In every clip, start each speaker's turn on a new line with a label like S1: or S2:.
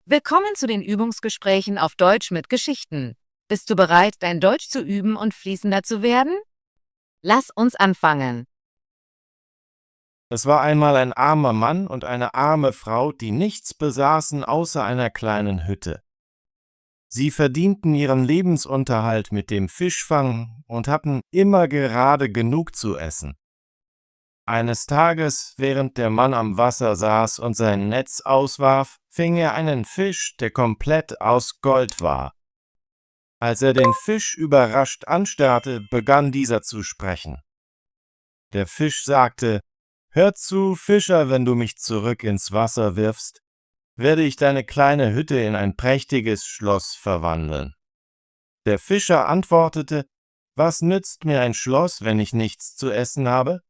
S1: Willkommen zu den Übungsgesprächen auf Deutsch mit Geschichten. Bist du bereit, dein Deutsch zu üben und fließender zu werden? Lass uns anfangen.
S2: Es war einmal ein armer Mann und eine arme Frau, die nichts besaßen außer einer kleinen Hütte. Sie verdienten ihren Lebensunterhalt mit dem Fischfang und hatten immer gerade genug zu essen. Eines Tages, während der Mann am Wasser saß und sein Netz auswarf, fing er einen Fisch, der komplett aus Gold war. Als er den Fisch überrascht anstarrte, begann dieser zu sprechen. Der Fisch sagte: »Hör zu, Fischer, wenn du mich zurück ins Wasser wirfst, werde ich deine kleine Hütte in ein prächtiges Schloss verwandeln.« Der Fischer antwortete: »Was nützt mir ein Schloss, wenn ich nichts zu essen habe?«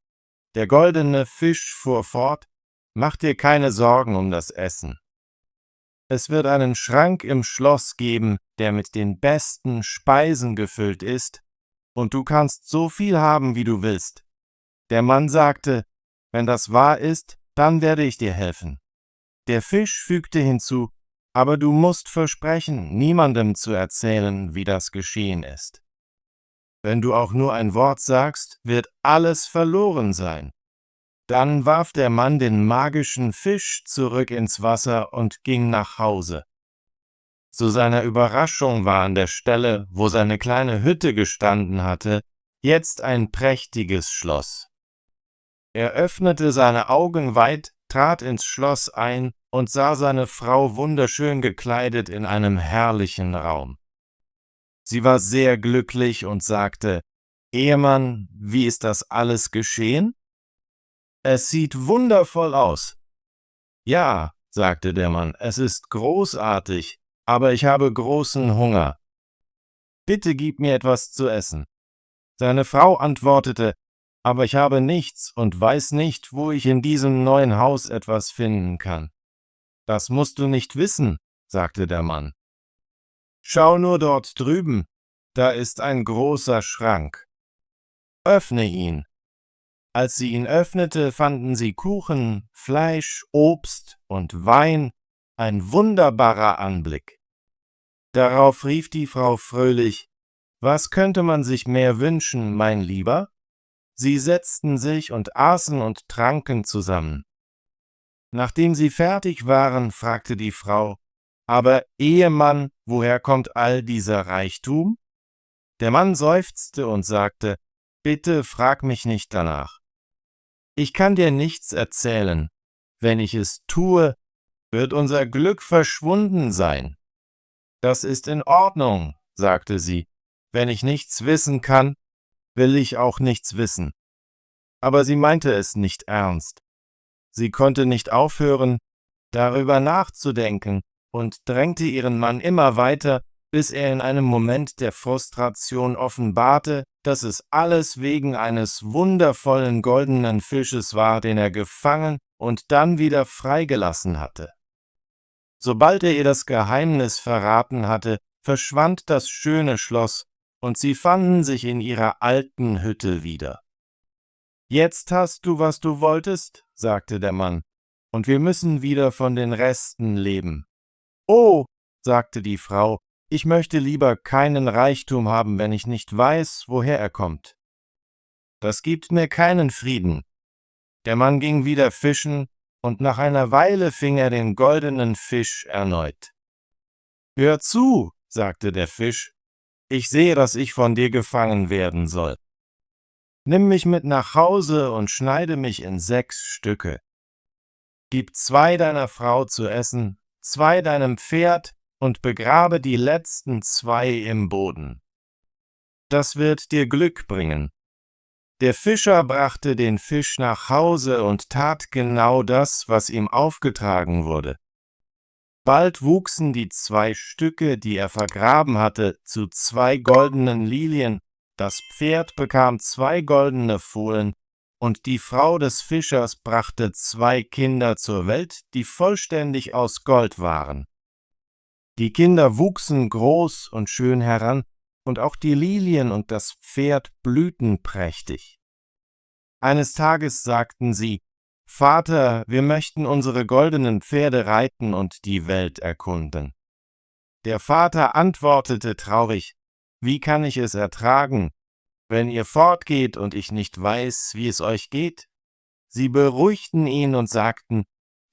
S2: Der goldene Fisch fuhr fort: »Mach dir keine Sorgen um das Essen. Es wird einen Schrank im Schloss geben, der mit den besten Speisen gefüllt ist, und du kannst so viel haben, wie du willst.« Der Mann sagte: »Wenn das wahr ist, dann werde ich dir helfen.« Der Fisch fügte hinzu: »Aber du musst versprechen, niemandem zu erzählen, wie das geschehen ist. Wenn du auch nur ein Wort sagst, wird alles verloren sein.« Dann warf der Mann den magischen Fisch zurück ins Wasser und ging nach Hause. Zu seiner Überraschung war an der Stelle, wo seine kleine Hütte gestanden hatte, jetzt ein prächtiges Schloss. Er öffnete seine Augen weit, trat ins Schloss ein und sah seine Frau wunderschön gekleidet in einem herrlichen Raum. Sie war sehr glücklich und sagte: »Ehemann, wie ist das alles geschehen?« »Es sieht wundervoll aus.« »Ja«, sagte der Mann, »es ist großartig, aber ich habe großen Hunger. Bitte gib mir etwas zu essen.« Seine Frau antwortete: »Aber ich habe nichts und weiß nicht, wo ich in diesem neuen Haus etwas finden kann.« »Das musst du nicht wissen«, sagte der Mann. »Schau nur dort drüben, da ist ein großer Schrank. Öffne ihn.« Als sie ihn öffnete, fanden sie Kuchen, Fleisch, Obst und Wein, ein wunderbarer Anblick. Darauf rief die Frau fröhlich: »Was könnte man sich mehr wünschen, mein Lieber?« Sie setzten sich und aßen und tranken zusammen. Nachdem sie fertig waren, fragte die Frau: »Aber Ehemann, woher kommt all dieser Reichtum?« Der Mann seufzte und sagte: »Bitte frag mich nicht danach. Ich kann dir nichts erzählen. Wenn ich es tue, wird unser Glück verschwunden sein.« »Das ist in Ordnung«, sagte sie. »Wenn ich nichts wissen kann, will ich auch nichts wissen.« Aber sie meinte es nicht ernst. Sie konnte nicht aufhören, darüber nachzudenken, und drängte ihren Mann immer weiter, bis er in einem Moment der Frustration offenbarte, dass es alles wegen eines wundervollen goldenen Fisches war, den er gefangen und dann wieder freigelassen hatte. Sobald er ihr das Geheimnis verraten hatte, verschwand das schöne Schloss, und sie fanden sich in ihrer alten Hütte wieder. »Jetzt hast du, was du wolltest«, sagte der Mann, »und wir müssen wieder von den Resten leben.« »Oh«, sagte die Frau, »ich möchte lieber keinen Reichtum haben, wenn ich nicht weiß, woher er kommt. Das gibt mir keinen Frieden.« Der Mann ging wieder fischen, und nach einer Weile fing er den goldenen Fisch erneut. »Hör zu«, sagte der Fisch, »ich sehe, dass ich von dir gefangen werden soll. Nimm mich mit nach Hause und schneide mich in 6 Stücke. Gib 2 deiner Frau zu essen, 2 deinem Pferd und begrabe die letzten 2 im Boden. Das wird dir Glück bringen.« Der Fischer brachte den Fisch nach Hause und tat genau das, was ihm aufgetragen wurde. Bald wuchsen die 2 Stücke, die er vergraben hatte, zu 2 goldenen Lilien, das Pferd bekam 2 goldene Fohlen, und die Frau des Fischers brachte 2 Kinder zur Welt, die vollständig aus Gold waren. Die Kinder wuchsen groß und schön heran, und auch die Lilien und das Pferd blühten prächtig. Eines Tages sagten sie: »Vater, wir möchten unsere goldenen Pferde reiten und die Welt erkunden.« Der Vater antwortete traurig, »Wie kann ich es ertragen, wenn ihr fortgeht und ich nicht weiß, wie es euch geht?« Sie beruhigten ihn und sagten,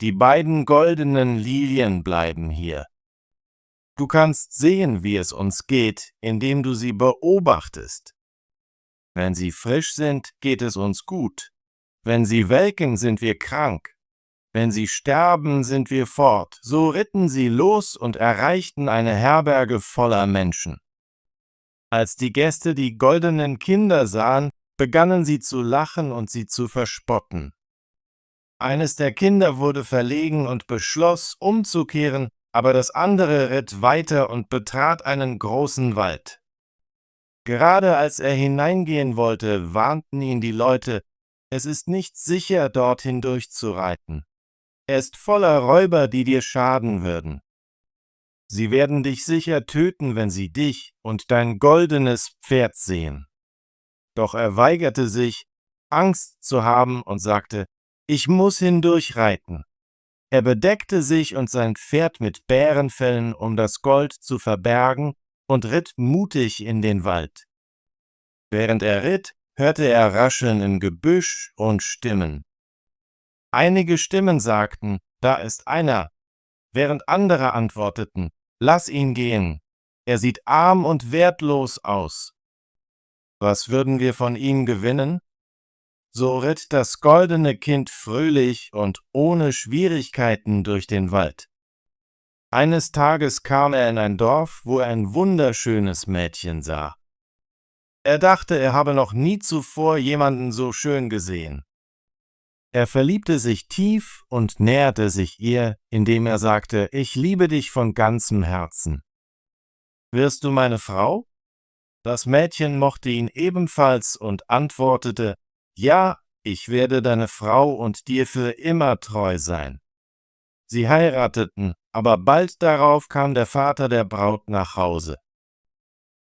S2: »Die beiden goldenen Lilien bleiben hier. Du kannst sehen, wie es uns geht, indem du sie beobachtest. Wenn sie frisch sind, geht es uns gut. Wenn sie welken, sind wir krank. Wenn sie sterben, sind wir fort.« So ritten sie los und erreichten eine Herberge voller Menschen. Als die Gäste die goldenen Kinder sahen, begannen sie zu lachen und sie zu verspotten. Eines der Kinder wurde verlegen und beschloss, umzukehren, aber das andere ritt weiter und betrat einen großen Wald. Gerade als er hineingehen wollte, warnten ihn die Leute, es ist nicht sicher, dort hindurchzureiten. Er ist voller Räuber, die dir schaden würden. Sie werden dich sicher töten, wenn sie dich und dein goldenes Pferd sehen. Doch er weigerte sich, Angst zu haben und sagte, ich muss hindurchreiten. Er bedeckte sich und sein Pferd mit Bärenfellen, um das Gold zu verbergen, und ritt mutig in den Wald. Während er ritt, hörte er Rascheln im Gebüsch und Stimmen. Einige Stimmen sagten, da ist einer, während andere antworteten, lass ihn gehen, er sieht arm und wertlos aus. Was würden wir von ihm gewinnen? So ritt das goldene Kind fröhlich und ohne Schwierigkeiten durch den Wald. Eines Tages kam er in ein Dorf, wo er ein wunderschönes Mädchen sah. Er dachte, er habe noch nie zuvor jemanden so schön gesehen. Er verliebte sich tief und näherte sich ihr, indem er sagte, ich liebe dich von ganzem Herzen. Wirst du meine Frau? Das Mädchen mochte ihn ebenfalls und antwortete, ja, ich werde deine Frau und dir für immer treu sein. Sie heirateten, aber bald darauf kam der Vater der Braut nach Hause.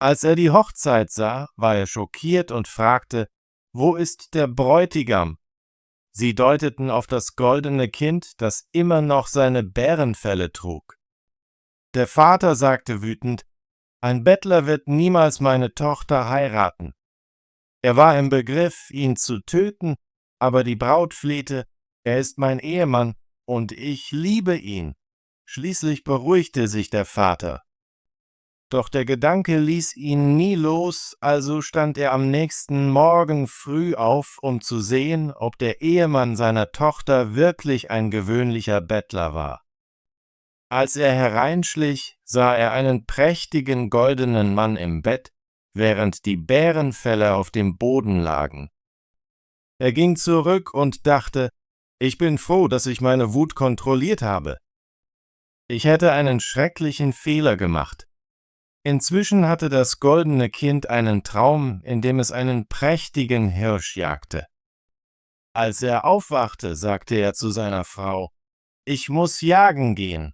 S2: Als er die Hochzeit sah, war er schockiert und fragte, wo ist der Bräutigam? Sie deuteten auf das goldene Kind, das immer noch seine Bärenfelle trug. Der Vater sagte wütend, ein Bettler wird niemals meine Tochter heiraten. Er war im Begriff, ihn zu töten, aber die Braut flehte, er ist mein Ehemann und ich liebe ihn. Schließlich beruhigte sich der Vater. Doch der Gedanke ließ ihn nie los, also stand er am nächsten Morgen früh auf, um zu sehen, ob der Ehemann seiner Tochter wirklich ein gewöhnlicher Bettler war. Als er hereinschlich, sah er einen prächtigen goldenen Mann im Bett, während die Bärenfelle auf dem Boden lagen. Er ging zurück und dachte, ich bin froh, dass ich meine Wut kontrolliert habe. Ich hätte einen schrecklichen Fehler gemacht. Inzwischen hatte das goldene Kind einen Traum, in dem es einen prächtigen Hirsch jagte. Als er aufwachte, sagte er zu seiner Frau, ich muss jagen gehen.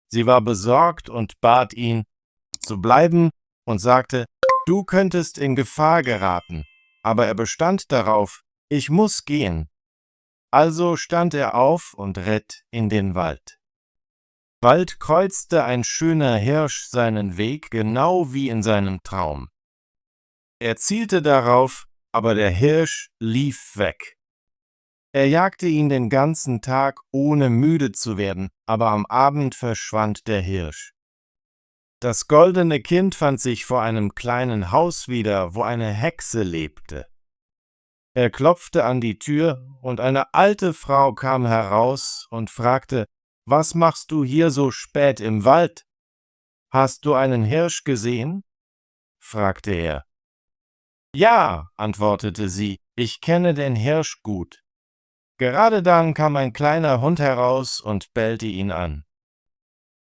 S2: Sie war besorgt und bat ihn, zu bleiben und sagte, du könntest in Gefahr geraten, aber er bestand darauf, ich muss gehen. Also stand er auf und ritt in den Wald. Bald kreuzte ein schöner Hirsch seinen Weg, genau wie in seinem Traum. Er zielte darauf, aber der Hirsch lief weg. Er jagte ihn den ganzen Tag, ohne müde zu werden, aber am Abend verschwand der Hirsch. Das goldene Kind fand sich vor einem kleinen Haus wieder, wo eine Hexe lebte. Er klopfte an die Tür, und eine alte Frau kam heraus und fragte, was machst du hier so spät im Wald? Hast du einen Hirsch gesehen? Fragte er. Ja, antwortete sie, ich kenne den Hirsch gut. Gerade dann kam ein kleiner Hund heraus und bellte ihn an.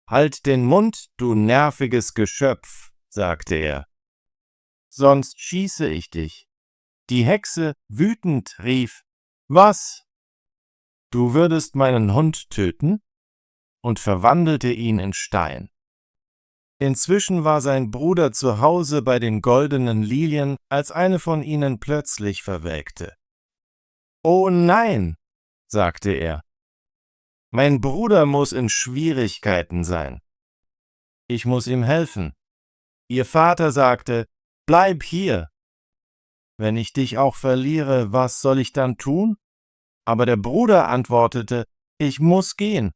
S2: Halt den Mund, du nerviges Geschöpf, sagte er. Sonst schieße ich dich. Die Hexe wütend rief, was? Du würdest meinen Hund töten? Und verwandelte ihn in Stein. Inzwischen war sein Bruder zu Hause bei den goldenen Lilien, als eine von ihnen plötzlich verwelkte. »Oh nein«, sagte er. Mein Bruder muss in Schwierigkeiten sein. Ich muss ihm helfen. Ihr Vater sagte, bleib hier. Wenn ich dich auch verliere, was soll ich dann tun? Aber der Bruder antwortete, ich muss gehen.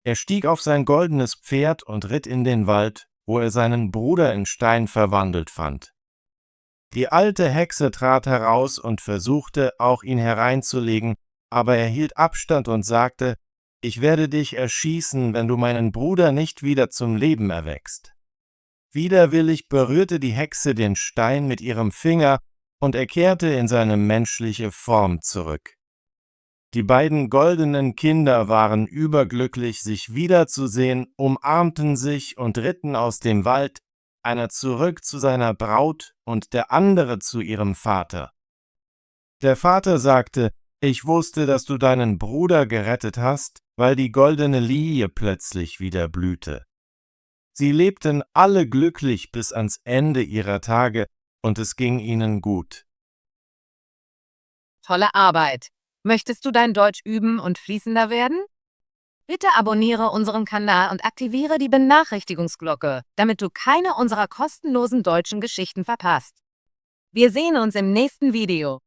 S2: Er stieg auf sein goldenes Pferd und ritt in den Wald, wo er seinen Bruder in Stein verwandelt fand. Die alte Hexe trat heraus und versuchte, auch ihn hereinzulegen, aber er hielt Abstand und sagte, ich werde dich erschießen, wenn du meinen Bruder nicht wieder zum Leben erweckst. Widerwillig berührte die Hexe den Stein mit ihrem Finger und er kehrte in seine menschliche Form zurück. Die beiden goldenen Kinder waren überglücklich, sich wiederzusehen, umarmten sich und ritten aus dem Wald, einer zurück zu seiner Braut und der andere zu ihrem Vater. Der Vater sagte, ich wusste, dass du deinen Bruder gerettet hast, weil die goldene Lilie plötzlich wieder blühte. Sie lebten alle glücklich bis ans Ende ihrer Tage und es ging ihnen gut.
S1: Tolle Arbeit! Möchtest du dein Deutsch üben und fließender werden? Bitte abonniere unseren Kanal und aktiviere die Benachrichtigungsglocke, damit du keine unserer kostenlosen deutschen Geschichten verpasst. Wir sehen uns im nächsten Video.